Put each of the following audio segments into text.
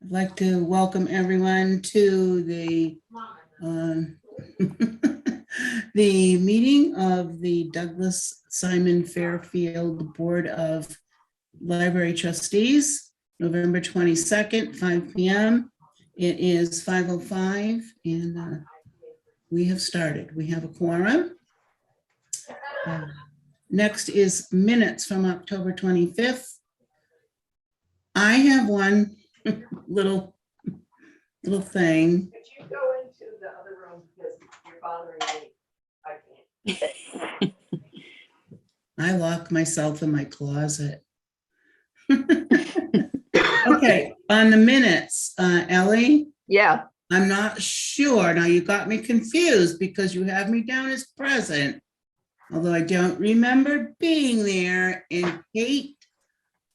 I'd like to welcome everyone to the the meeting of the Douglas Simon Fairfield Board of Library Trustees, November 22nd, 5 p.m. It is 5:05 and we have started. We have a quorum. Next is minutes from October 25th. I have one little thing. Could you go into the other room because you're bothering me? I can't. I lock myself in my closet. Okay, on the minutes, Ellie, Yeah, I'm not sure. Now you got me confused because you have me down as present, although I don't remember being there, and Kate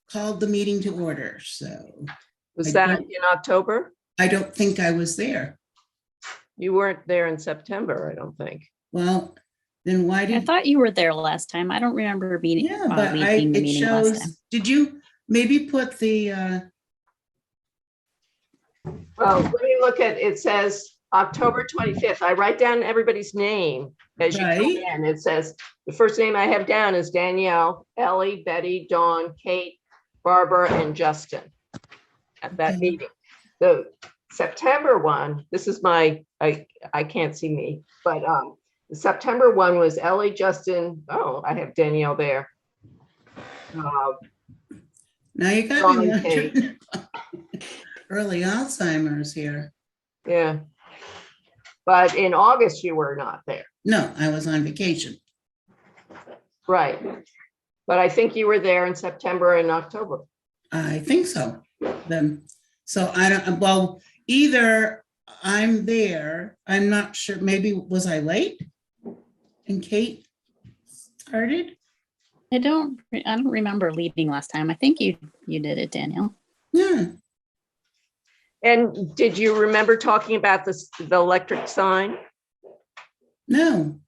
called the meeting to order. So was that in October? I don't think I was there. You weren't there in September, I don't think. Well, then why I did, thought you were there last time. I don't remember being yeah, but leading the it meeting last time. shows, did you maybe put the, Well, let me look at, it says October 25th. I write down everybody's name as you come Right. in. It says, the first name I have down is Danielle, Ellie, Betty, Dawn, Kate, Barbara, and Justin at that Okay. meeting. The September one, this is my, I can't see me, but the September one was Ellie, Justin. Oh, I have Danielle there. Now you got Dawn me and Kate. wondering. Early Alzheimer's here. Yeah. But in August, you were not there. No, I was on vacation. Right. But I think you were there in September and October. I think so. Then, so I don't, well, either I'm there, I'm not sure, maybe was I late? And Kate started? I don't remember leading last time. I think you did it, Danielle. Yeah, And did you remember talking about the electric sign? no.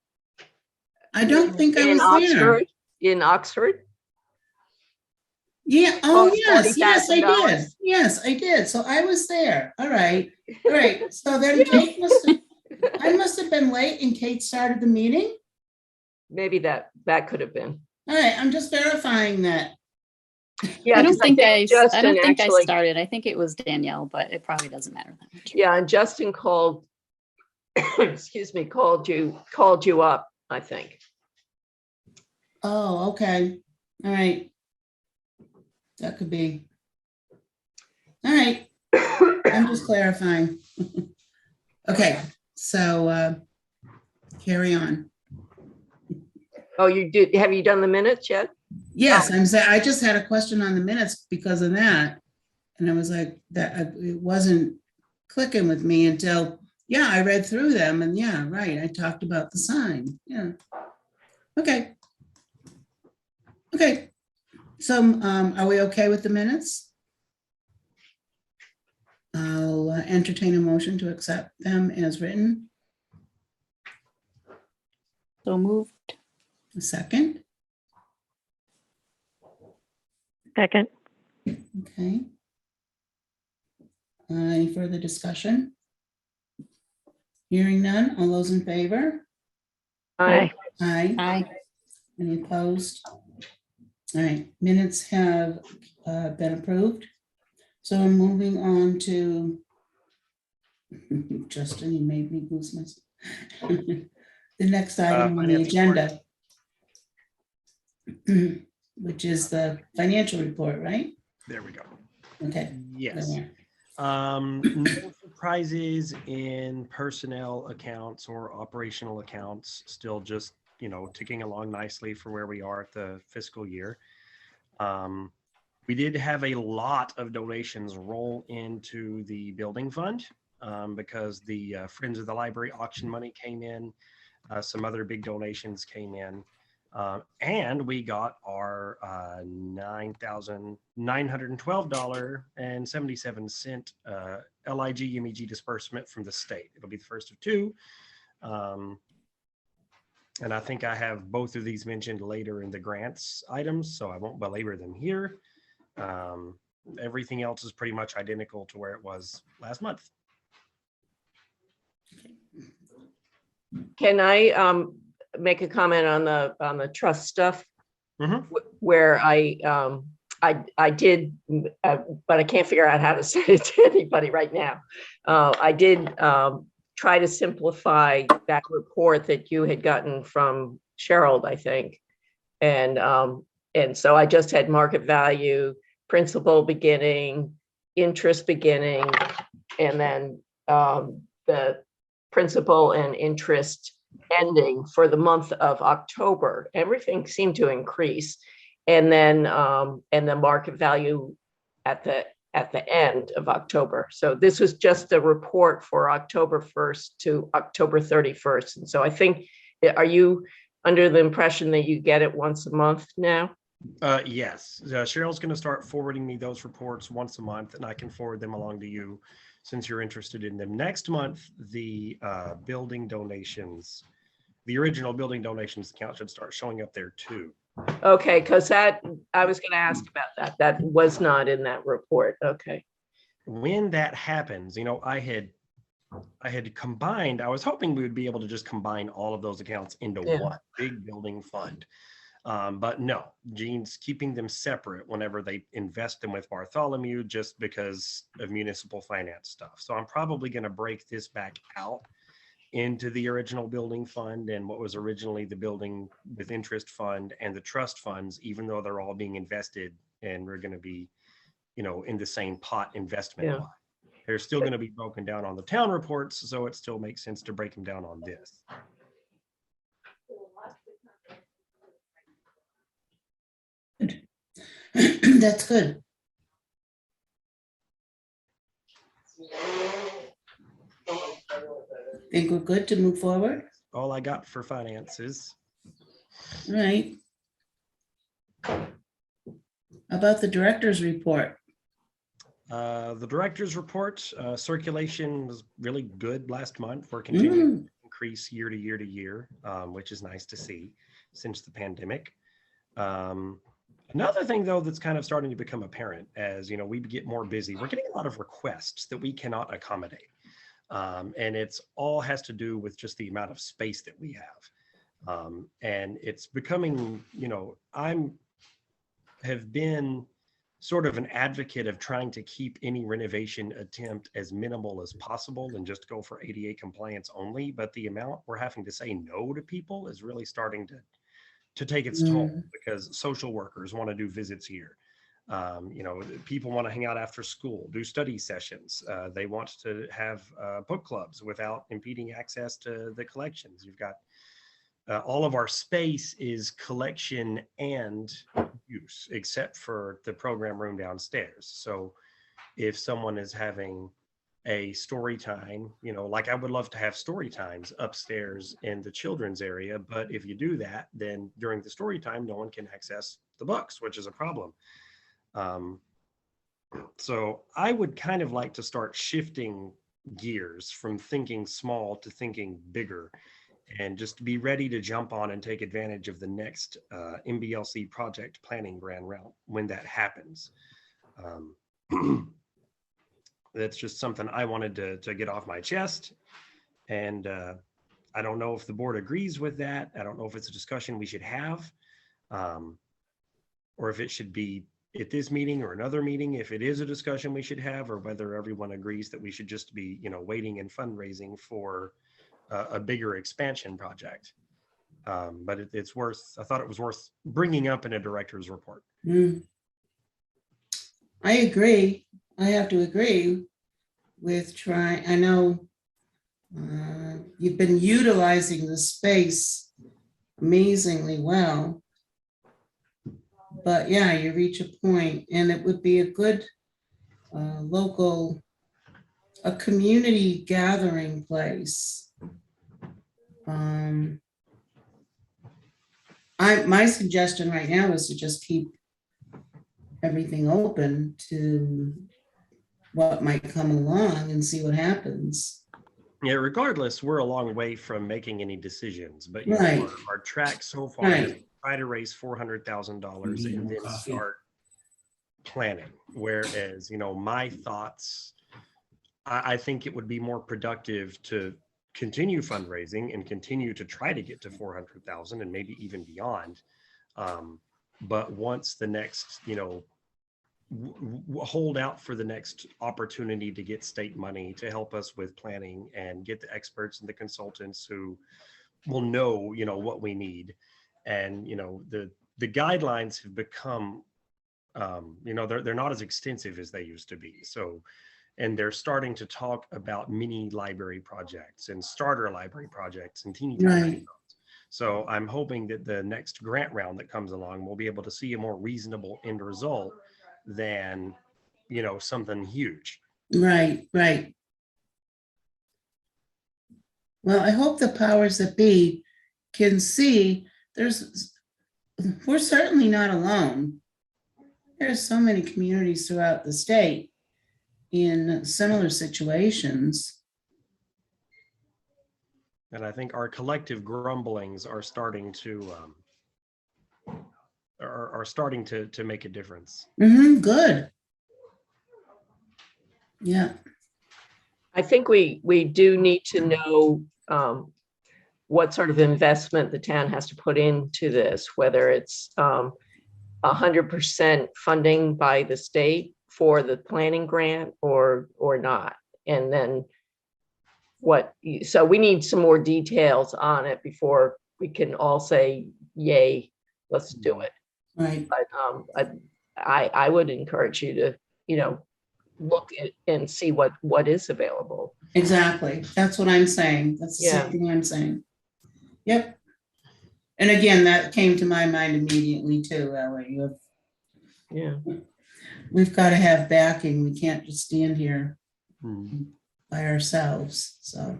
I don't think I In was there. Oxford? In Oxford? Yeah, oh, Cost yes, I $40,000. did. Yes, I did. So I was there. All right. All right. So then Kate I must have been late and Kate started the meeting. Maybe that could have been. All right, I'm just verifying that. Yeah, I don't think I Justin actually, started. I think it was Danielle, but it probably doesn't matter that much. yeah, and Justin called, excuse me, called you up, I think. Oh, okay. All right. That could be. All right. I'm just clarifying. Okay, so carry on. Oh, you did. Have you done the minutes yet? Yes, I'm saying, I just had a question on the minutes because of that. And I was like, that it wasn't clicking with me until, yeah, I read through them and yeah, right. I talked about the sign. Yeah. Okay. Okay. So are we okay with the minutes? I'll entertain a motion to accept them as written. So moved. A second. Second. Okay. Any further discussion? Hearing none, all those in favor? Aye. Aye. Aye. Any opposed? All right, minutes have been approved. So I'm moving on to, Justin, you made me lose my, the next item on the agenda, which is the financial report, right? There we go. Okay. Yes. There. No surprises in personnel accounts or operational accounts, still just, ticking along nicely for where we are at the fiscal year. We did have a lot of donations roll into the building fund because the Friends of the Library auction money came in. Some other big donations came in. And we got our $9,912.77 LIG MEG disbursement from the state. It'll be the first of two. And I think I have both of these mentioned later in the grants items, so I won't belabor them here. everything else is pretty much identical to where it was last month. Can I make a comment on the trust stuff? Mhm. Where I did, but I can't figure out how to say it to anybody right now. I did try to simplify that report that you had gotten from Cheryl, I think. And so I just had market value, principal beginning, interest beginning, and then the principal and interest ending for the month of October. Everything seemed to increase. And then market value at the end of October. So this was just a report for October 1st to October 31st. And so I think, are you under the impression that you get it once a month now? Yes, Cheryl's going to start forwarding me those reports once a month, and I can forward them along to you since you're interested in them. Next month, the building donations, the original building donations account should start showing up there too. Okay, because I was going to ask about that. That was not in that report. Okay. When that happens, I had combined, I was hoping we would be able to just combine all of those accounts into Yeah. one big building fund. But no, Gene's keeping them separate whenever they invest them with Bartholomew just because of municipal finance stuff. So I'm probably going to break this back out into the original building fund and what was originally the building with interest fund and the trust funds, even though they're all being invested and we're going to be, in the same pot investment. Yeah. Line. They're still going to be broken down on the town reports, so it still makes sense to break them down on this. That's good. Think we're good to move forward? All I got for finances. All right. How about the director's report? The director's report circulation was really good last month. We're continuing to increase year to year to year, which is nice to see since the pandemic. Another thing, though, that's kind of starting to become apparent as we get more busy, we're getting a lot of requests that we cannot accommodate. And it's all has to do with just the amount of space that we have. And it's becoming, have been sort of an advocate of trying to keep any renovation attempt as minimal as possible and just go for ADA compliance only. But the amount we're having to say no to people is really starting to take its toll because social workers want to do visits here. People want to hang out after school, do study sessions. They want to have book clubs without impeding access to the collections. You've got all of our space is collection and use, except for the program room downstairs. So if someone is having a story time, like I would love to have story times upstairs in the children's area, but if you do that, then during the story time, no one can access the books, which is a problem. So I would kind of like to start shifting gears from thinking small to thinking bigger and just be ready to jump on and take advantage of the next MBLC project planning grand round when that happens. That's just something I wanted to get off my chest. And I don't know if the board agrees with that. I don't know if it's a discussion we should have or if it should be at this meeting or another meeting, if it is a discussion we should have, or whether everyone agrees that we should just be, waiting and fundraising for a bigger expansion project. But it's worth, I thought it was worth bringing up in a director's report. I agree. I have to agree with trying, I know you've been utilizing the space amazingly well. But yeah, you reach a point and it would be a good a community gathering place. My suggestion right now is to just keep everything open to what might come along and see what happens. Yeah, regardless, we're a long way from making any decisions, but Right. Our track so far is try to raise $400,000 and then start planning. Whereas, my thoughts, I think it would be more productive to continue fundraising and continue to try to get to 400,000 and maybe even beyond. But once the next, hold out for the next opportunity to get state money to help us with planning and get the experts and the consultants who will know, what we need. And, the guidelines have become, they're not as extensive as they used to be. So, and they're starting to talk about mini library projects and starter library projects and teeny tiny. Right. So I'm hoping that the next grant round that comes along, we'll be able to see a more reasonable end result than, something huge. Right, right. Well, I hope the powers that be can see we're certainly not alone. There's so many communities throughout the state in similar situations. And I think our collective grumblings are starting to to make a difference. Good. Yeah. I think we do need to know what sort of investment the town has to put into this, whether it's 100% funding by the state for the planning grant or not. And then so we need some more details on it before we can all say, yay, let's do it. Right. But I would encourage you to, look at and see what is available. Exactly. That's what I'm saying. That's the Yeah. same thing I'm saying. Yep. And again, that came to my mind immediately too, Ellie. Yeah. We've got to have backing. We can't just stand here Hmm. by ourselves. So.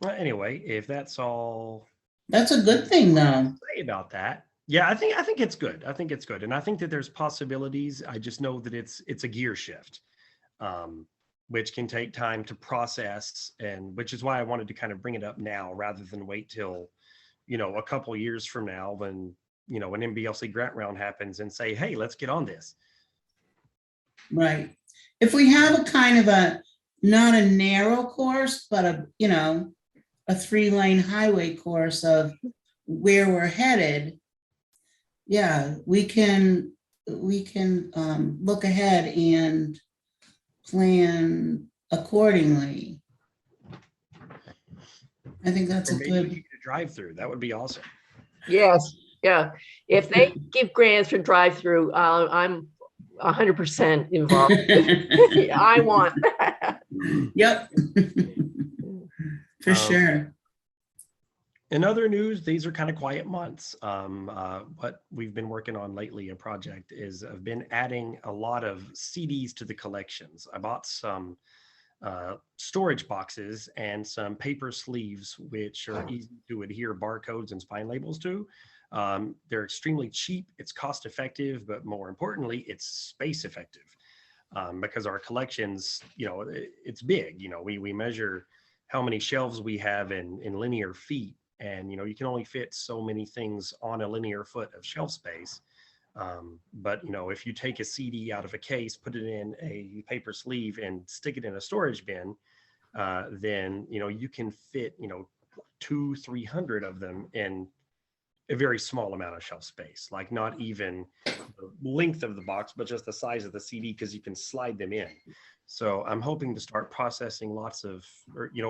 Well, anyway, if that's all That's a good thing though. say about that, yeah, I think it's good. I think it's good, and I think that there's possibilities. I just know that it's a gear shift, which can take time to process, and which is why I wanted to kind of bring it up now rather than wait till, a couple years from now when an MBLC grant round happens and say, hey, let's get on this. Right. If we have a kind of not a narrow course, but a 3-lane highway course of where we're headed, yeah, we can look ahead and plan accordingly. I think that's Or a maybe we good. could get a drive through. That would be awesome. Yes. Yeah. If they give grants for drive-through, I'm 100% involved. I want that. Yep. For Um, sure. In other news, these are kind of quiet months. What we've been working on lately, a project is I've been adding a lot of CDs to the collections. I bought some storage boxes and some paper sleeves, which are easy to adhere barcodes and spine labels to. They're extremely cheap. It's cost effective, but more importantly, it's space effective because our collections, it's big. We measure how many shelves we have in linear feet. And, you can only fit so many things on a linear foot of shelf space. But, if you take a CD out of a case, put it in a paper sleeve and stick it in a storage bin, then, you can fit, 200-300 of them in a very small amount of shelf space, like not even the length of the box, but just the size of the CD, because you can slide them in. So I'm hoping to start processing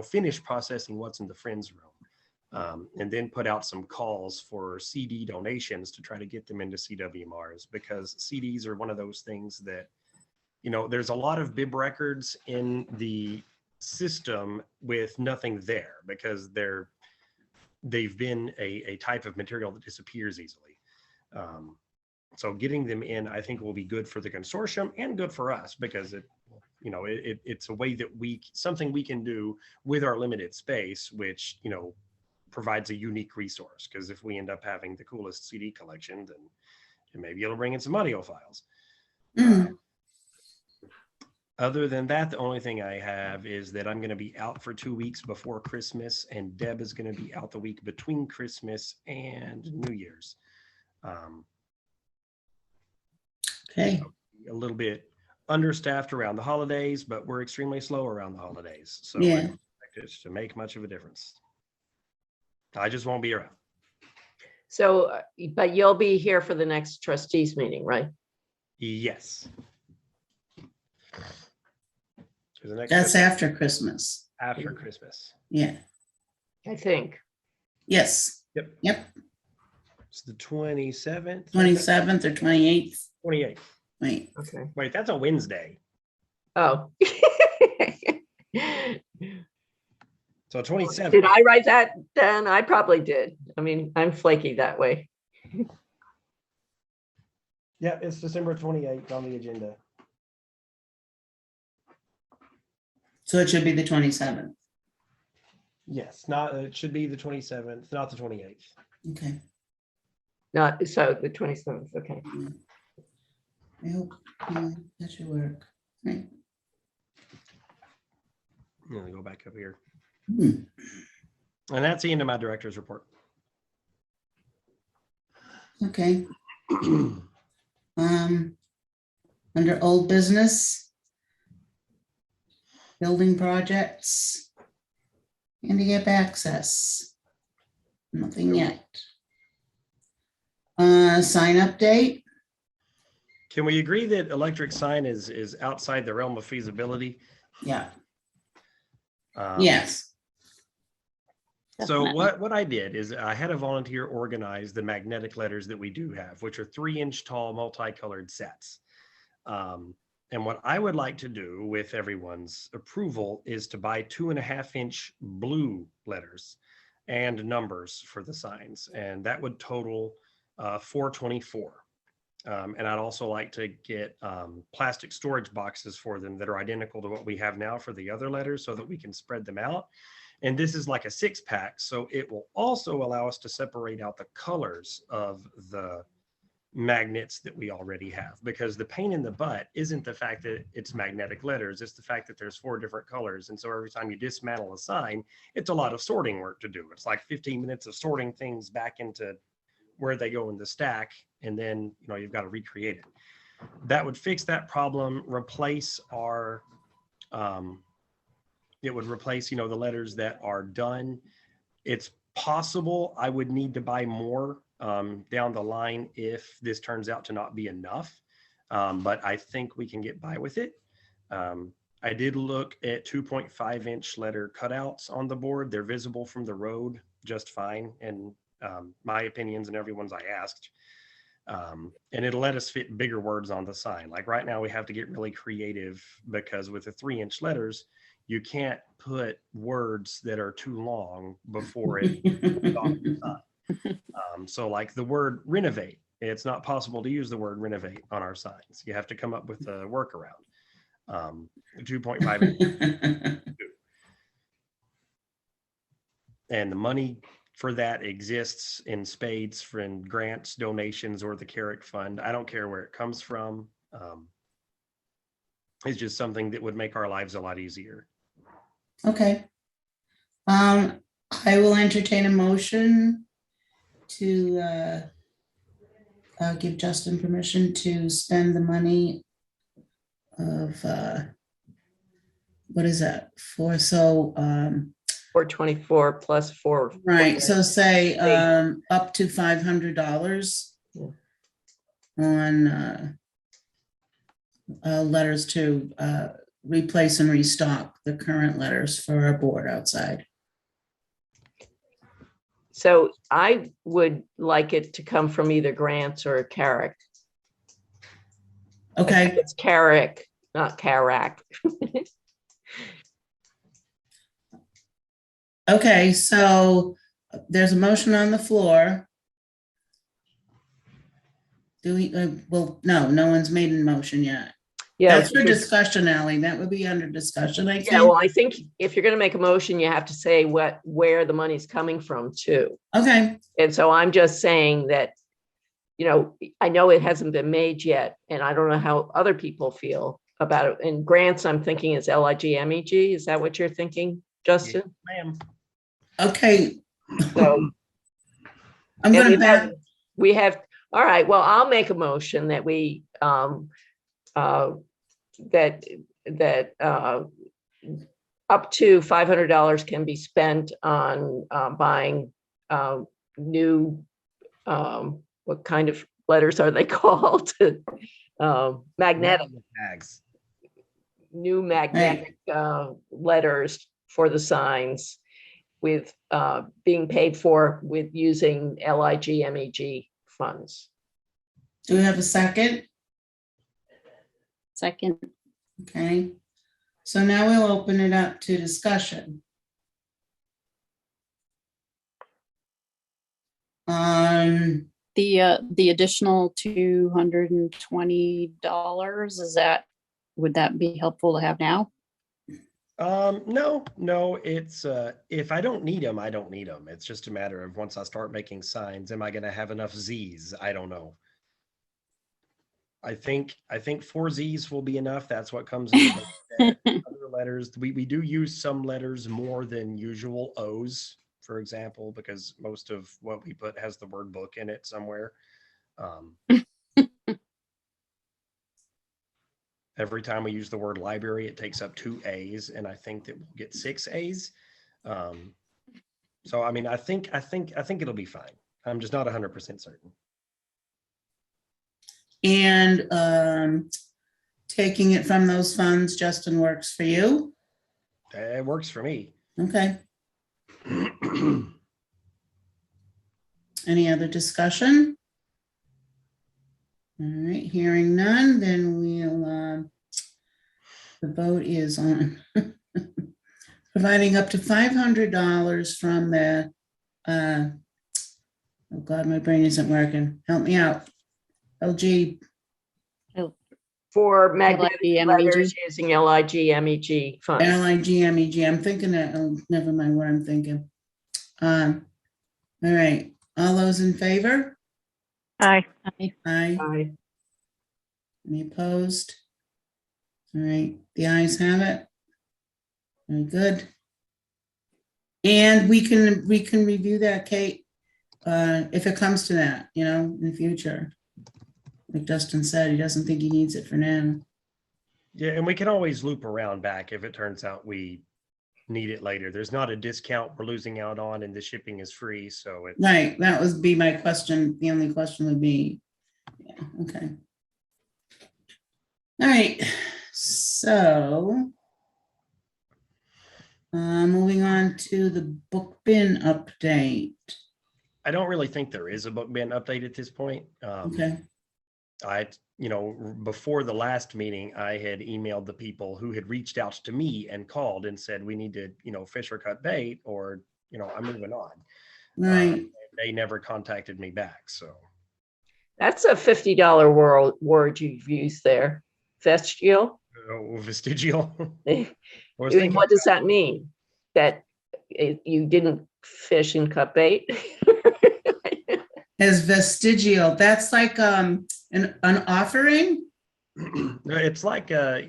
finish processing what's in the Friends room. And then put out some calls for CD donations to try to get them into CWMRs, because CDs are one of those things that, there's a lot of bib records in the system with nothing there because they've been a type of material that disappears easily. So getting them in, I think, will be good for the consortium and good for us, because it's a way that something we can do with our limited space, which, provides a unique resource. Because if we end up having the coolest CD collection, then maybe it'll bring in some audio files. Other than that, the only thing I have is that I'm going to be out for 2 weeks before Christmas, and Deb is going to be out the week between Christmas and New Year's. Okay, A little bit understaffed around the holidays, but we're extremely slow around the holidays. So I Yeah. don't expect it to make much of a difference. I just won't be around. So, but you'll be here for the next trustees meeting, right? Yes. 'Cause the next that's Christmas- after Christmas. after Christmas. Yeah, I think. yes, Yep. yep, It's the 27th. 27th or 28th. 28th. Wait, Okay. Wait, that's a Wednesday. Oh. So 27th. Did I write that down? I probably did. I mean, I'm flaky that way. Yeah, it's December 28th on the agenda. so it should be the 27th. Yes, not, it should be the 27th, not the 28th. Okay, Not, so the 27th, okay. I hope that should work. Right. I'm gonna go back up here. Hmm. And that's the end of my director's report. Okay, under old business, building projects, handicap access, nothing yet. Sign update, Can we agree that electric sign is outside the realm of feasibility? yeah, Um, yes, So Definitely. what I did is I had a volunteer organize the magnetic letters that we do have, which are 3-inch tall multicolored sets. And what I would like to do with everyone's approval is to buy 2.5-inch blue letters and numbers for the signs. And that would total $424. And I'd also like to get plastic storage boxes for them that are identical to what we have now for the other letters so that we can spread them out. And this is like a 6-pack. So it will also allow us to separate out the colors of the magnets that we already have, because the pain in the butt isn't the fact that it's magnetic letters. It's the fact that there's 4 different colors. And so every time you dismantle a sign, it's a lot of sorting work to do. It's like 15 minutes of sorting things back into where they go in the stack. And then, you've got to recreate it. That would fix that problem, replace our, it would replace, the letters that are done. It's possible I would need to buy more down the line if this turns out to not be enough. But I think we can get by with it. I did look at 2.5-inch letter cutouts on the board. They're visible from the road just fine. And my opinions and everyone's I asked. And it'll let us fit bigger words on the sign. Like right now we have to get really creative because with the 3-inch letters, you can't put words that are too long before it goes off the sign. So like the word renovate, it's not possible to use the word renovate on our signs. You have to come up with a workaround. 2.5. And the money for that exists in spades from grants, donations, or the Carrick Fund. I don't care where it comes from. It's just something that would make our lives a lot easier. okay. I will entertain a motion to give Justin permission to spend the money of, what is that for? So, 424 plus 4. right, so say up to $500 Yeah. on letters to replace and restock the current letters for our board outside. So I would like it to come from either grants or Carrick. I think Okay, it's Carrick, not Carrack. okay, so there's a motion on the floor. Do we, well, no one's made a motion yet. Yeah. That's for discussion, Ally. That would be under discussion, I Yeah, think. well, I think if you're going to make a motion, you have to say where the money's coming from too. Okay, And so I'm just saying that, I know it hasn't been made yet, and I don't know how other people feel. about it. And grants, I'm thinking is LIGMEG. Is that what you're thinking, Justin? Ma'am. Okay, So I'm and gonna we back, have, we have, all right, well, I'll make a motion that we, that up to $500 can be spent on buying new, what kind of letters are they called? Magnetic, Tags. new magnetic letters for the signs with being paid for with using LIGMEG funds. do we have a second? Second, Okay, so now we'll open it up to discussion. the additional $220, would that be helpful to have now? No, it's if I don't need them, I don't need them. It's just a matter of once I start making signs, am I going to have enough Z's? I don't know. I think 4 Z's will be enough. That's what comes in the other letters. We do use some letters more than usual O's, for example, because most of what we put has the word book in it somewhere. Every time we use the word library, it takes up 2 A's, and I think that we'll get 6 A's. So I mean, I think it'll be fine. I'm just not 100% certain. And taking it from those funds, Justin, works for you? It works for me. Okay, any other discussion? All right, hearing none, then we'll, the vote is on providing up to $500 from the, oh God, my brain isn't working. Help me out. LG, For magnetic LIGMEG. letters using LIGMEG funds. LIGMEG. I'm thinking that, oh, never mind what I'm thinking. All right, all those in favor? Aye. Aye. Aye. Any opposed? All right, the ayes have it. Very good. And we can review that, Kate, if it comes to that, in the future. Like Justin said, he doesn't think he needs it for now. Yeah, and we can always loop around back if it turns out we need it later. There's not a discount we're losing out on, and the shipping is free, so it's Right, that would be my question. The only question would be, yeah, okay. All right, so moving on to the book bin update. I don't really think there is a book bin update at this point. Okay, Before the last meeting, I had emailed the people who had reached out to me and called and said, we need to, fish or cut bait, or, I'm moving on. right. They never contacted me back. So That's a $50 word you've used there. Vestigial? vestigial. I was mean, thinking- what does that mean? That you didn't fish and cut bait? As vestigial, that's like an offering. It's like a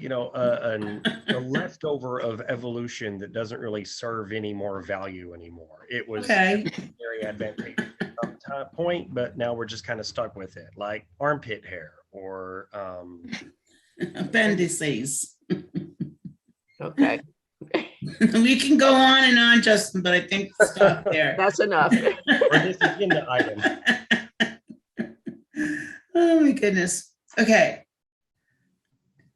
leftover of evolution that doesn't really serve any more value anymore. It was Okay. very advantageous at some point, but now we're just kind of stuck with it, like armpit hair or Appendices. Okay, We can go on and on, Justin, but I think we'll stop there. that's enough. or this agenda item. Oh my goodness. Okay.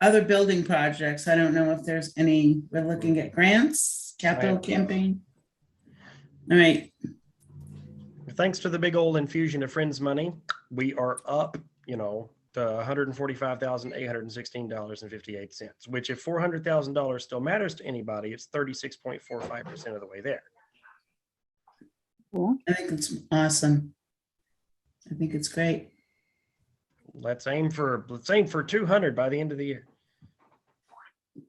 Other building projects. I don't know if there's any. We're looking at grants, capital campaign. All right. Thanks to the big old infusion of Friends money, we are up, to $145,816.58, which if $400,000 still matters to anybody, it's 36.45% of the way there. Cool. I think it's awesome. I think it's great. Let's aim for 200 by the end of the year.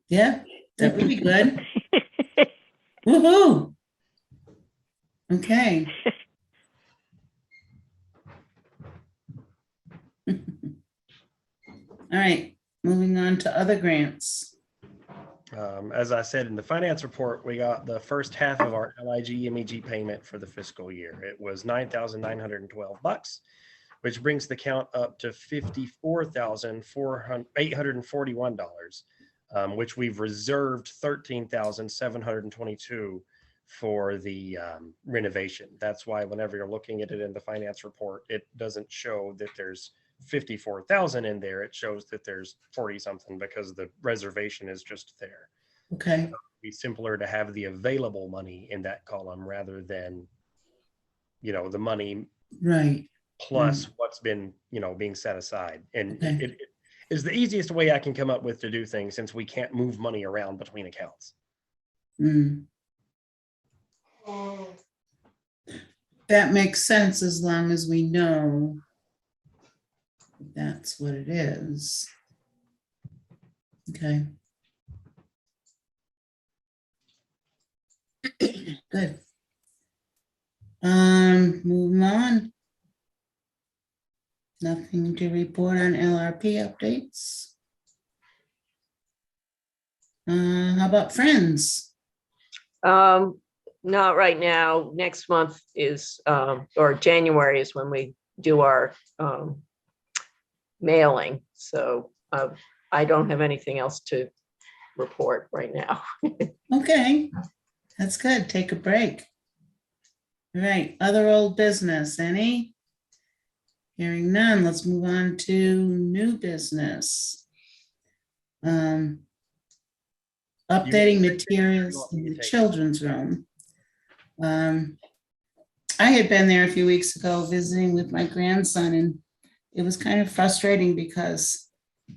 Yeah, that would be good. Woohoo. Okay. All right, moving on to other grants. As I said in the finance report, we got the first half of our LIG MEG payment for the fiscal year. It was $9,912, which brings the count up to $54,841, which we've reserved $13,722 for the renovation. That's why whenever you're looking at it in the finance report, it doesn't show that there's 54,000 in there. It shows that there's 40 something because the reservation is just there. Okay, It'd be simpler to have the available money in that column rather than, the money right. plus what's been, being set aside. And Okay. it is the easiest way I can come up with to do things since we can't move money around between accounts. Mm. That makes sense as long as we know that's what it is. Okay. Good. Moving on. Nothing to report on LRP updates. How about Friends? Not right now. Next month is, or January is when we do our mailing. So I don't have anything else to report right now. Okay, that's good. Take a break. All right, other old business, any? Hearing none, let's move on to new business. Updating materials in the children's room. I had been there a few weeks ago visiting with my grandson, and it was kind of frustrating because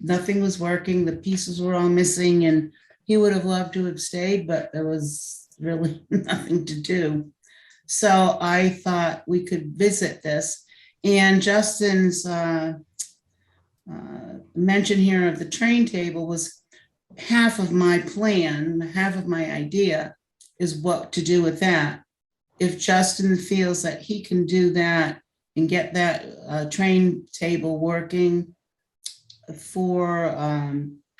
nothing was working. The pieces were all missing, and he would have loved to have stayed, but there was really nothing to do. So I thought we could visit this. And Justin's mention here of the train table was half of my plan, half of my idea is what to do with that. If Justin feels that he can do that and get that train table working for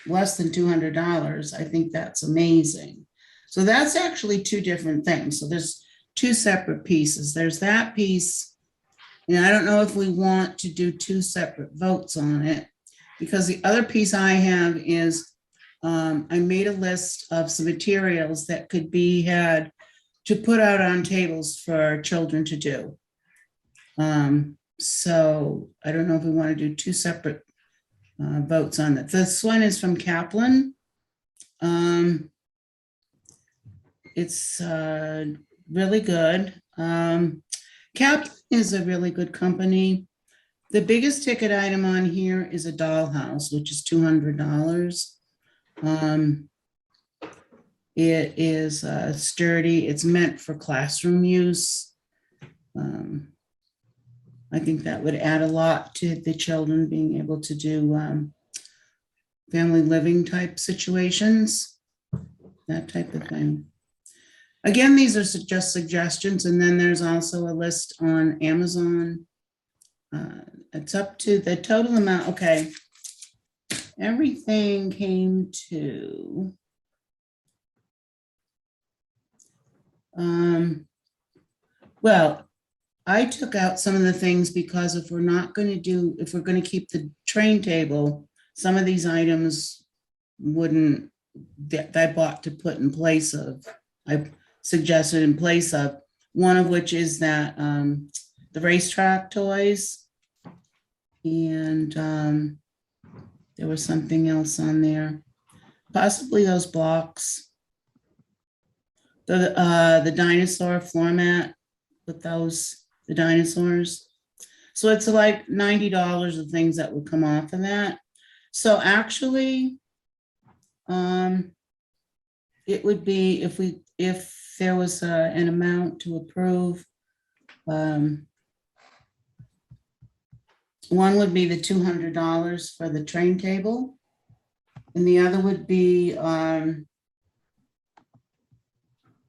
less than $200, I think that's amazing. So that's actually two different things. So there's two separate pieces. There's that piece, and I don't know if we want to do two separate votes on it, because the other piece I have is I made a list of some materials that could be had to put out on tables for children to do. So I don't know if we want to do two separate votes on that. This one is from Kaplan. It's really good. Kaplan is a really good company. The biggest ticket item on here is a dollhouse, which is $200. It is sturdy. It's meant for classroom use. I think that would add a lot to the children being able to do family living type situations, that type of thing. Again, these are just suggestions, and then there's also a list on Amazon. It's up to the total amount. Okay, everything came to well, I took out some of the things because if we're going to keep the train table, some of these items wouldn't, that I bought to put in place of, I suggested in place of, one of which is that the racetrack toys. And there was something else on there, possibly those blocks. The dinosaur floor mat with the dinosaurs. So it's like $90 of things that would come off of that. So actually, it would be if there was an amount to approve. One would be the $200 for the train table, and the other would be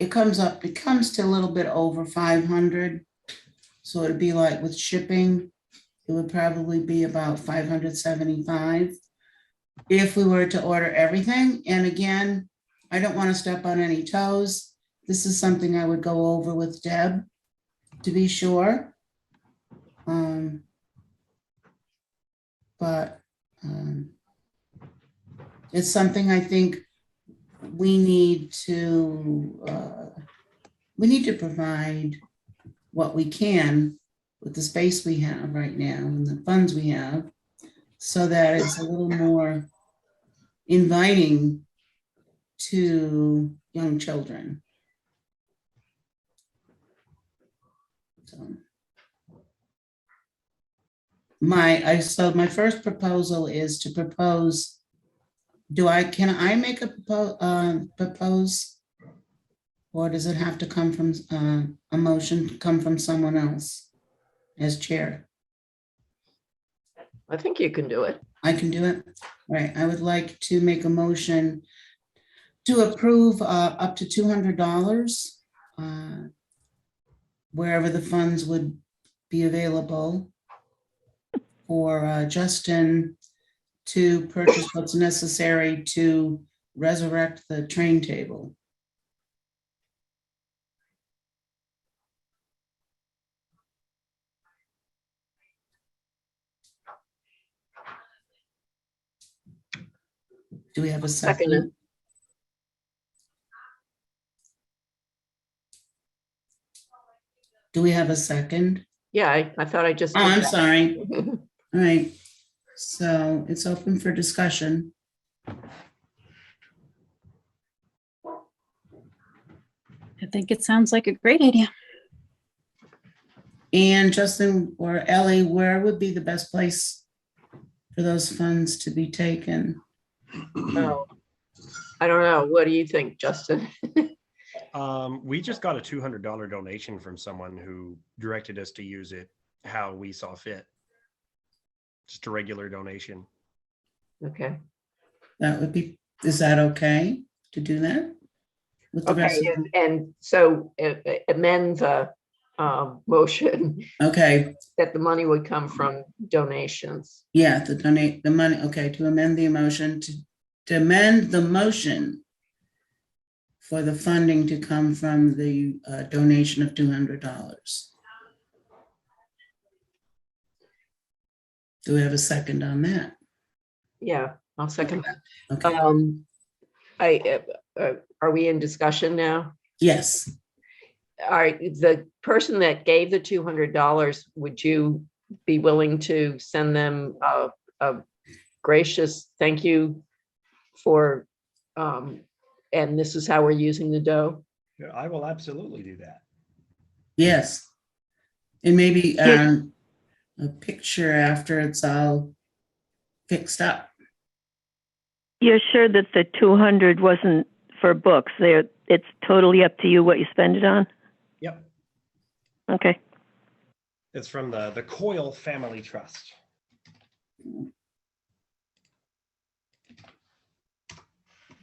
it comes to a little bit over 500. So it'd be like with shipping, it would probably be about 575. if we were to order everything. And again, I don't want to step on any toes. This is something I would go over with Deb to be sure. But it's something I think we need to provide what we can with the space we have right now and the funds we have, so that it's a little more inviting to young children. So so my first proposal is to propose, can I make a propose? Or does it have to come from, a motion come from someone else as chair? I think you can do it. I can do it. Right. I would like to make a motion to approve up to $200 wherever the funds would be available for Justin to purchase what's necessary to resurrect the train table. Do we have a second? Second. Do we have a second? Yeah, I thought I just Oh, did I'm that. sorry. All right. So it's open for discussion. I think it sounds like a great idea. And Justin or Ellie, where would be the best place for those funds to be taken? Oh, I don't know. What do you think, Justin? We just got a $200 donation from someone who directed us to use it how we saw fit. Just a regular donation. Okay. That would be, is that okay to do that? With the rest Okay, of and so amend the motion okay, that the money would come from donations. yeah, to donate the money, okay, to amend the motion, to amend the motion for the funding to come from the donation of $200. Do we have a second on that? Yeah, I'll second that. Okay, Are we in discussion now? yes, All right, the person that gave the $200, would you be willing to send them a gracious thank you for, and this is how we're using the dough? Yeah, I will absolutely do that. yes. And maybe Yes. a picture after it's all fixed up. You're sure that the 200 wasn't for books? It's totally up to you what you spend it on? Yep. Okay. It's from the Coyle Family Trust.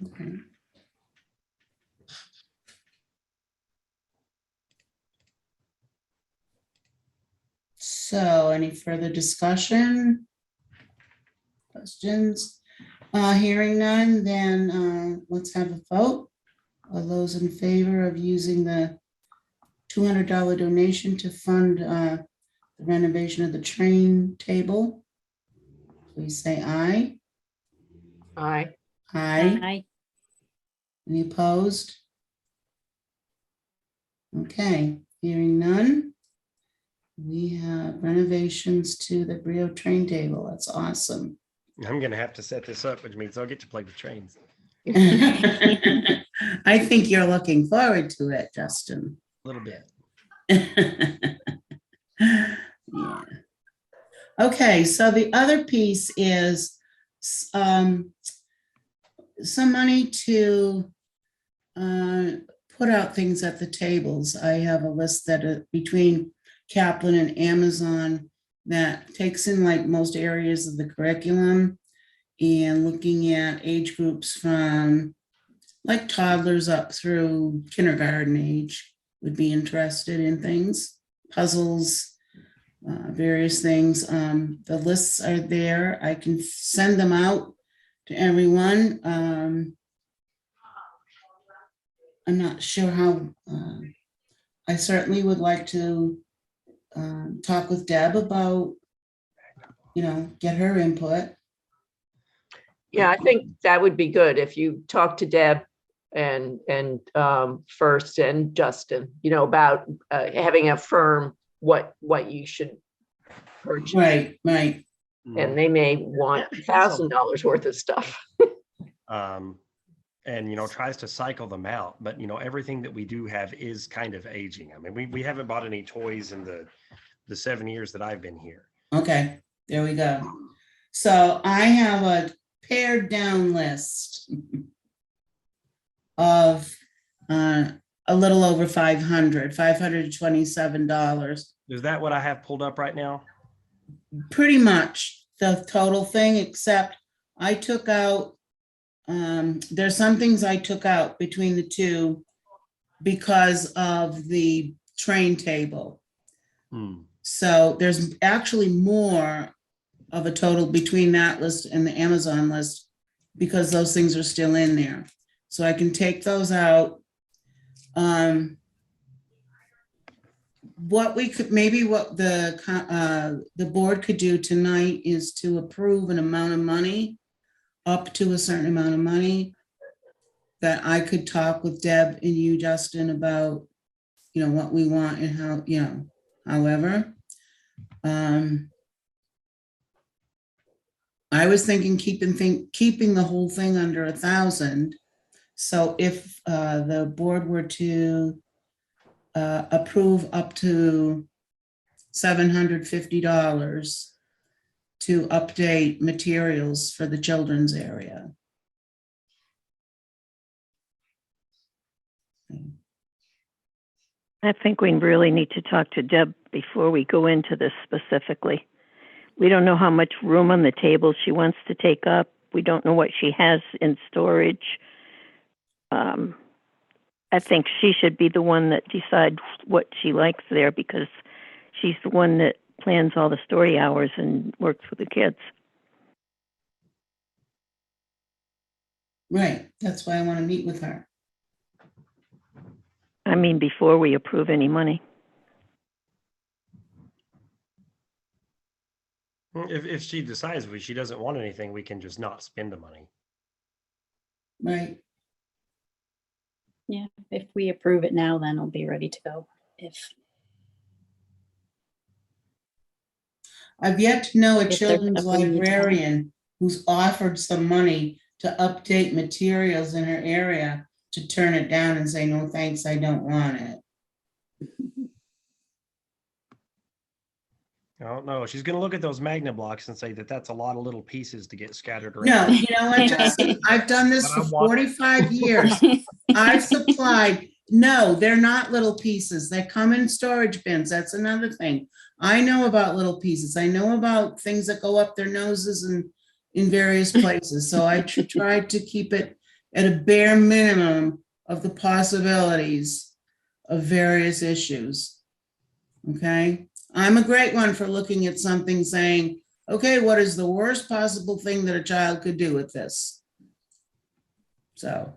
Okay. So any further discussion? Questions? Hearing none, then let's have a vote. All those in favor of using the $200 donation to fund the renovation of the train table, please say aye. Aye. Aye. Any opposed? Okay, hearing none. We have renovations to the Brio train table. That's awesome. I'm going to have to set this up, which means I'll get to play with trains. I think you're looking forward to it, Justin. A little bit. Yeah. Okay, so the other piece is some money to put out things at the tables. I have a list that between Kaplan and Amazon that takes in like most areas of the curriculum and looking at age groups from like toddlers up through kindergarten age would be interested in things, puzzles, various things. The lists are there. I can send them out to everyone. I'm not sure how, I certainly would like to talk with Deb about, get her input. Yeah, I think that would be good if you talk to Deb and first and Justin, about having a firm what you should purchase. Right. And they may want $1,000 worth of stuff. And tries to cycle them out, but everything that we do have is kind of aging. I mean, we haven't bought any toys in the 7 years that I've been here. Okay, there we go. So I have a pared down list of a little over $527. Is that what I have pulled up right now? Pretty much the total thing, except I took out, there's some things I took out between the two because of the train table. So there's actually more of a total between that list and the Amazon list because those things are still in there. So I can take those out. What we could, maybe what the board could do tonight is to approve an amount of money, up to a certain amount of money, that I could talk with Deb and you, Justin, about, what we want and how, however. I was thinking keeping the whole thing under 1,000. So if the board were to approve up to $750 to update materials for the children's area. I think we really need to talk to Deb before we go into this specifically. We don't know how much room on the table she wants to take up. We don't know what she has in storage. I think she should be the one that decides what she likes there because she's the one that plans all the story hours and works with the kids. Right, that's why I want to meet with her. I mean, before we approve any money. If she decides she doesn't want anything, we can just not spend the money. Right, Yeah, if we approve it now, then it'll be ready to go. If I've yet to know a If they're children's up in the town. librarian who's offered some money to update materials in her area to turn it down and say, no, thanks, I don't want it. Oh, no, she's going to look at those Magna blocks and say that that's a lot of little pieces to get scattered around. No, you know what, Justin? I've done this for 45 years. I've supplied, no, they're not little pieces. They come in storage bins. That's another thing. I know about little pieces. I know about things that go up their noses and in various places. So I tried to keep it at a bare minimum of the possibilities of various issues. Okay? I'm a great one for looking at something saying, okay, what is the worst possible thing that a child could do with this? So,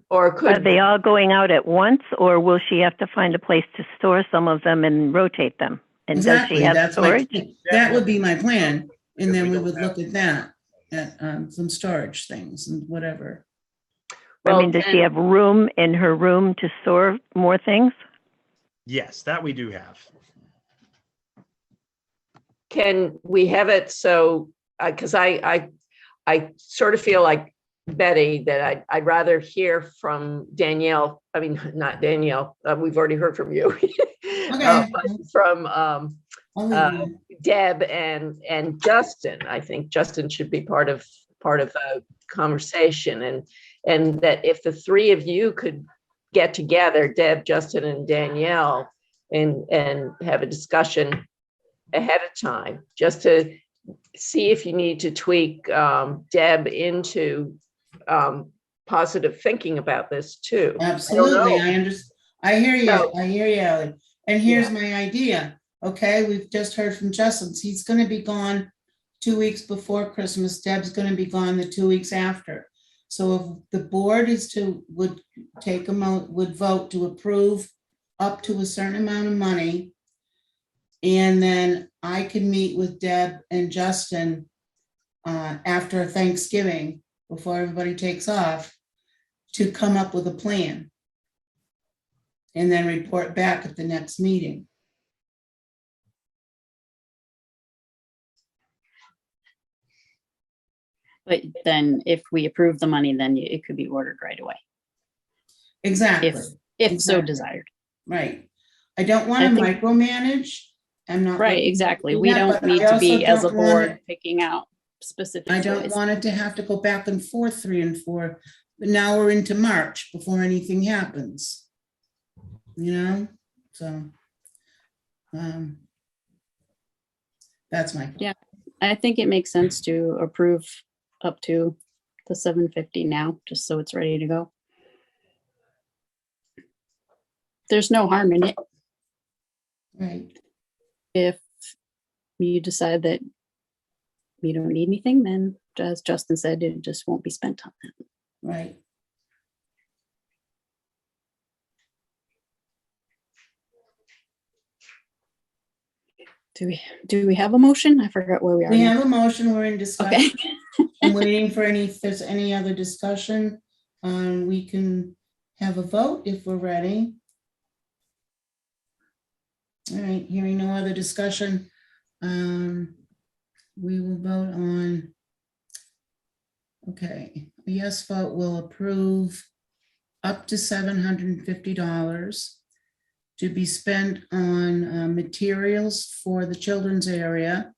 Or Are could they all going out at once, or will she have to find a place to store some of them and rotate them? And exactly, does she have that's storage? that would be my plan. And If then we we don't would have- look at that, at some storage things and whatever. I mean, does she have room in her room to store more things? Yes, that we do have. can we have it so, because I sort of feel like Betty, that I'd rather hear from Danielle, I mean, not Danielle, we've already heard from you. Okay. But from I'll leave you. Deb and Justin. I think Justin should be part of the conversation, and that if the three of you could get together, Deb, Justin, and Danielle, and have a discussion ahead of time, just to see if you need to tweak Deb into positive thinking about this too. Absolutely, I understand. I hear you, So- Ally. And here's my idea. Okay, we've just heard from Justin. He's gonna be gone 2 weeks before Christmas. Deb's gonna be gone the 2 weeks after. So if the board would vote to approve up to a certain amount of money. And then I can meet with Deb and Justin after Thanksgiving, before everybody takes off, to come up with a plan. And then report back at the next meeting. But then if we approve the money, then it could be ordered right away, Exactly, if so Exactly. desired. right. I don't want I to think- micromanage. I'm not. Right, looking to exactly. do We that, don't but need I to be, also as a don't want board, it- picking out specific I don't ways. want it to have to go back and forth 3 and 4, but now we're into March before anything happens. You know, so. That's my. Yeah. I think it makes sense to approve up to the 750 now, just so it's ready to go. There's no harm in it. Right, If you decide that you don't need anything, then as Justin said, it just won't be spent on that. right. Do we have a motion? I forgot where we are We now. have a motion, we're in Okay. discussion. I'm waiting for if there's any other discussion. We can have a vote if we're ready. All right, hearing no other discussion. We will vote on. Okay, a yes vote will approve up to $750 to be spent on materials for the children's area.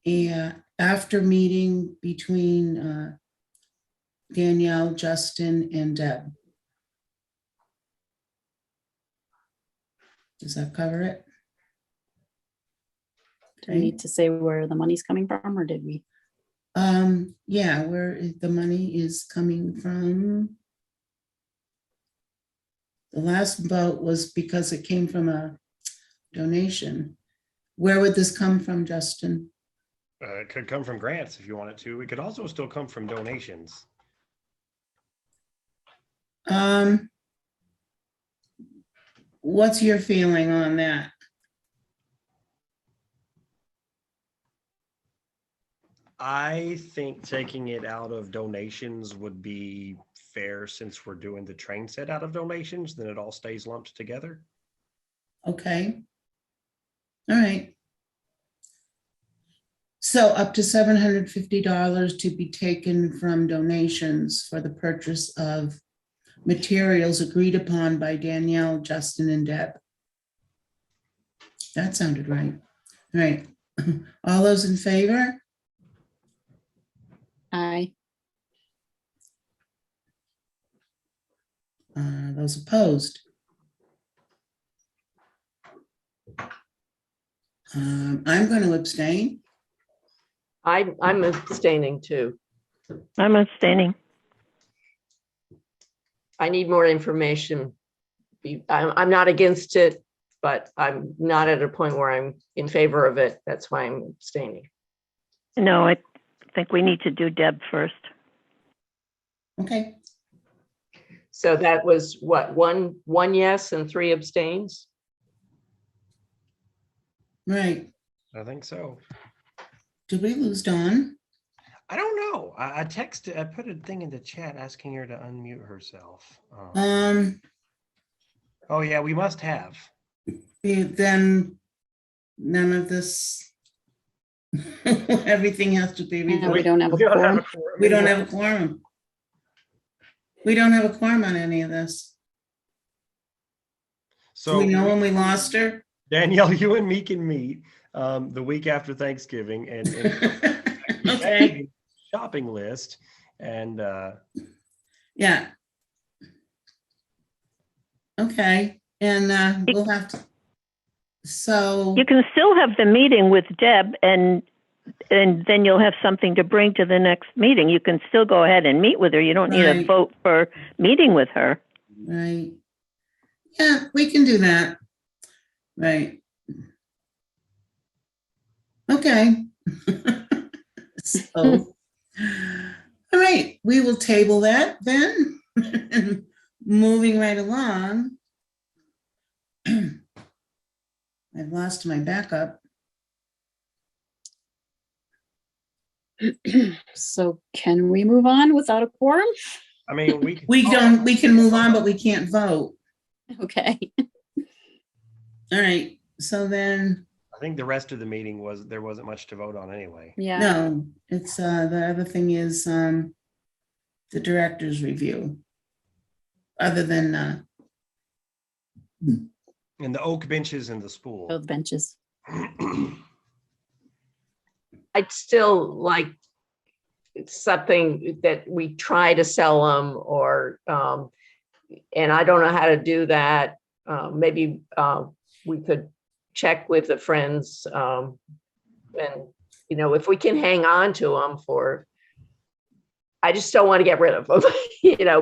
And after meeting between Danielle, Justin, and Deb. Does that cover it? Do we need to say where the money's coming from, or did we? Yeah, where the money is coming from. The last vote was because it came from a donation. Where would this come from, Justin? It could come from grants if you want it to. It could also still come from donations. What's your feeling on that? I think taking it out of donations would be fair, since we're doing the train set out of donations, then it all stays lumped together. Okay. All right. So up to $750 to be taken from donations for the purchase of materials agreed upon by Danielle, Justin, and Deb. That sounded right. All right. All those in favor? Aye. Those opposed? I'm going to abstain. I'm abstaining too. I'm abstaining. I need more information. I'm not against it, but I'm not at a point where I'm in favor of it. That's why I'm abstaining. No, I think we need to do Deb first. Okay. So that was what, one yes and 3 abstains? Right. I think so. Did we lose Dawn? I don't know. I texted, I put a thing in the chat asking her to unmute herself. Oh yeah, we must have. Then none of this, everything has to be No, revoted. we don't have a We don't have quorum. a quorum. We don't have a quorum. We don't have a quorum on any of this. Do we So know when we lost her? Danielle, you and me can meet the week after Thanksgiving and Okay, shopping list and yeah. Okay, and we'll have to, so, You can still have the meeting with Deb, and then you'll have something to bring to the next meeting. You can still go ahead and meet with her. You don't need a Right. vote for meeting with her. right. Yeah, we can do that. Right. Okay. So, all right, we will table that then. Moving right along. I've lost my backup. So can we move on without a quorum? I mean, we We can move on, but we can't vote. Okay. All right, so then, I think the rest of the meeting there wasn't much to vote on anyway. Yeah. no, it's, the other thing is, the director's review. Other than, And the oak benches and the spool. Both benches. I'd still like something that we try to sell them or, and I don't know how to do that. Maybe we could check with the friends. And, if we can hang on to them I just don't want to get rid of them,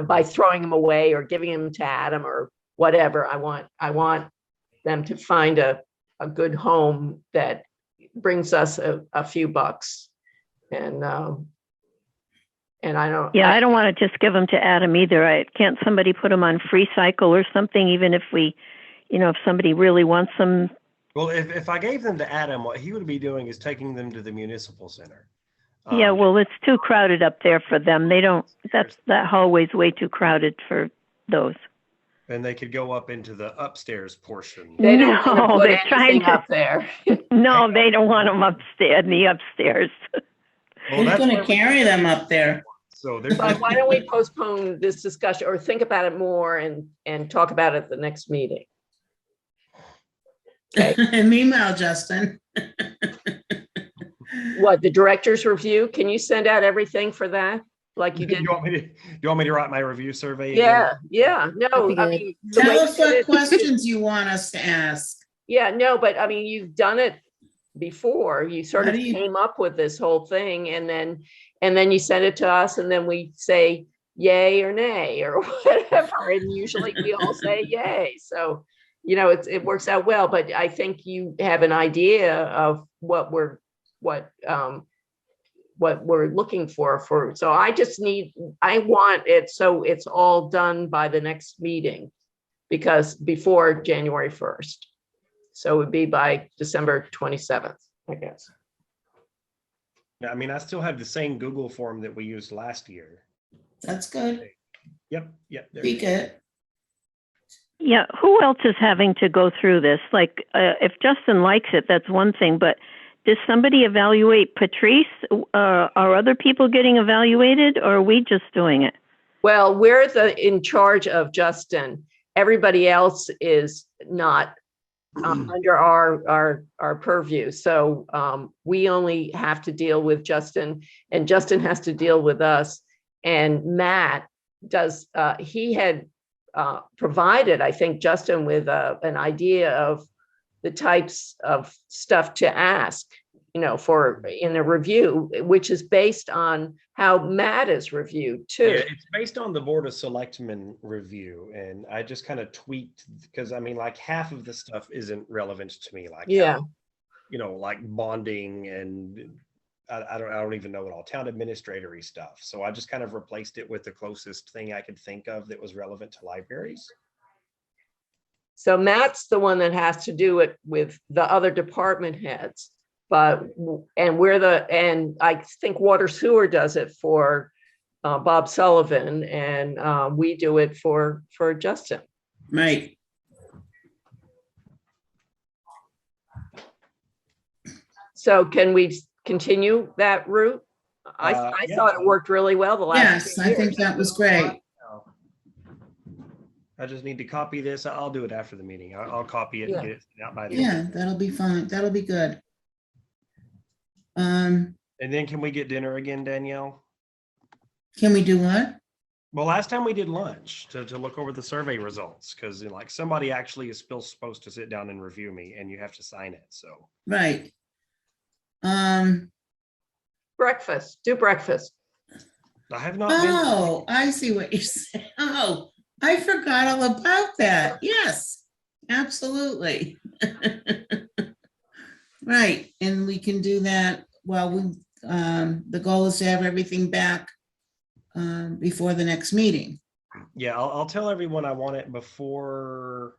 by throwing them away or giving them to Adam or whatever. I want them to find a good home that brings us a few bucks. And I don't. Yeah, I don't want to just give them to Adam either. Can't somebody put them on free cycle or something, even if if somebody really wants them? Well, if I gave them to Adam, what he would be doing is taking them to the municipal center. Yeah, well, it's too crowded up there for them. That hallway's way too crowded for those. And they could go up into the upstairs portion. They don't want to No, put they're trying anything to- up there. No, they don't want them upstairs, in the upstairs. Well, who's that's gonna where we- carry them up there? So there's. But why don't we postpone this discussion or think about it more and talk about it at the next meeting? Okay. And meanwhile, Justin. What, the director's review? Can you send out everything for that? Like you did? You want me to write my review survey? again? Yeah, no, That'd be I good. mean. the way Tell you us did what it- questions you want us to ask. Yeah, no, but I mean, you've done it before. You sort How of do you- came up with this whole thing and then you send it to us and then we say yay or nay or whatever. And usually we all say yay. So, it works out well, but I think you have an idea of what we're looking for. So I want it so it's all done by the next meeting because before January 1st. So it would be by December 27th, I guess. Yeah, I mean, I still have the same Google form that we used last year. That's good. Yep. There Be we go. good. Yeah, who else is having to go through this? Like, if Justin likes it, that's one thing, but does somebody evaluate Patrice? Are other people getting evaluated, or are we just doing it? Well, we're in charge of Justin. Everybody else is not under our purview. So we only have to deal with Justin and Justin has to deal with us. And Matt does, he had provided, I think, Justin with an idea of the types of stuff to ask, for in a review, which is based on how Matt is reviewed too. Yeah, it's based on the Board of Selectmen review, and I just kind of tweaked because I mean, like half of the stuff isn't relevant to me, like Yeah. like bonding and I don't even know what all town administratory stuff. So I just kind of replaced it with the closest thing I could think of that was relevant to libraries. So Matt's the one that has to do it with the other department heads. And I think Water Sewer does it for Bob Sullivan, and we do it for Justin. Right. So can we continue that route? I Yeah. thought it worked really well the last Yes, 2 I think years. that was great. I just need to copy this. I'll do it after the meeting. I'll copy it Yeah. and get it out by the Yeah, that'll be fine. That'll be good. Can And then can we get dinner again, Danielle? we do what? Well, last time we did lunch to look over the survey results because like somebody actually is still supposed to sit down and review me and you have to sign it. So Right. Breakfast, do breakfast. I have not been. Oh, I see what you're saying. Oh, I forgot all about that. Yes, absolutely. Right, and we can do that while The goal is to have everything back before the next meeting. Yeah, I'll tell everyone I want it before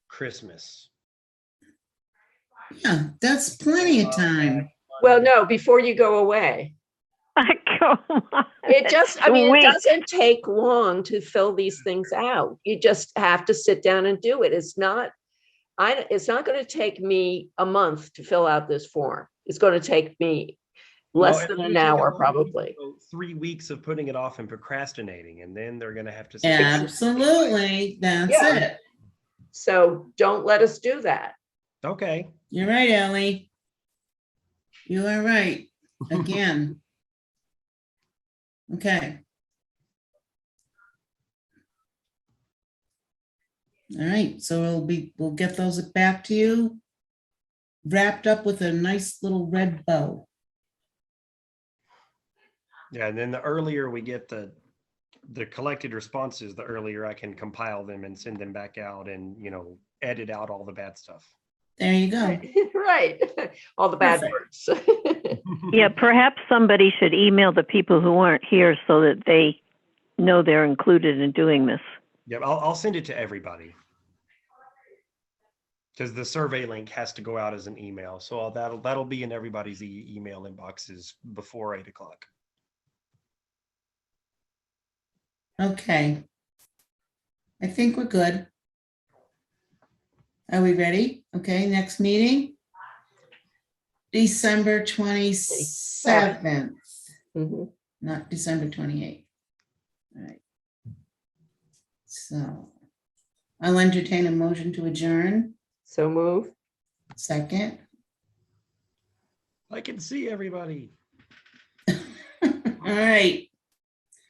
Christmas. Yeah, that's plenty of time. Well, no, before you go away. Come on. It just, I mean, it Wait. doesn't take long to fill these things out. You just have to sit down and do it. It's not going to take me a month to fill out this form. It's going to take me less Well, than it's an gonna take a hour, long probably. 3 weeks of putting it off and procrastinating, and then they're gonna have to. Absolutely, that's Yeah. it. So don't let us do that. Okay. You're right, Ellie. You are right, again. Okay. All right, so we'll get those back to you, wrapped up with a nice little red bow. Yeah, and then the earlier we get the collected responses, the earlier I can compile them and send them back out and, edit out all the bad stuff. There you go. Right. All the bad Perfect. words. Yeah, perhaps somebody should email the people who aren't here so that they know they're included in doing this. Yeah, I'll send it to everybody. Because the survey link has to go out as an email. So that'll be in everybody's email inboxes before 8 o'clock. Okay. I think we're good. Are we ready? Okay, next meeting. December 27th, Mhm. not December 28th. All right. So I'll entertain a motion to adjourn. So move. Second. I can see everybody. All right,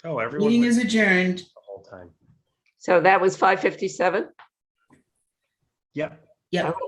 Oh, everyone meeting went is adjourned. the whole time. So that was 5:57. Yep. Yep. Okay.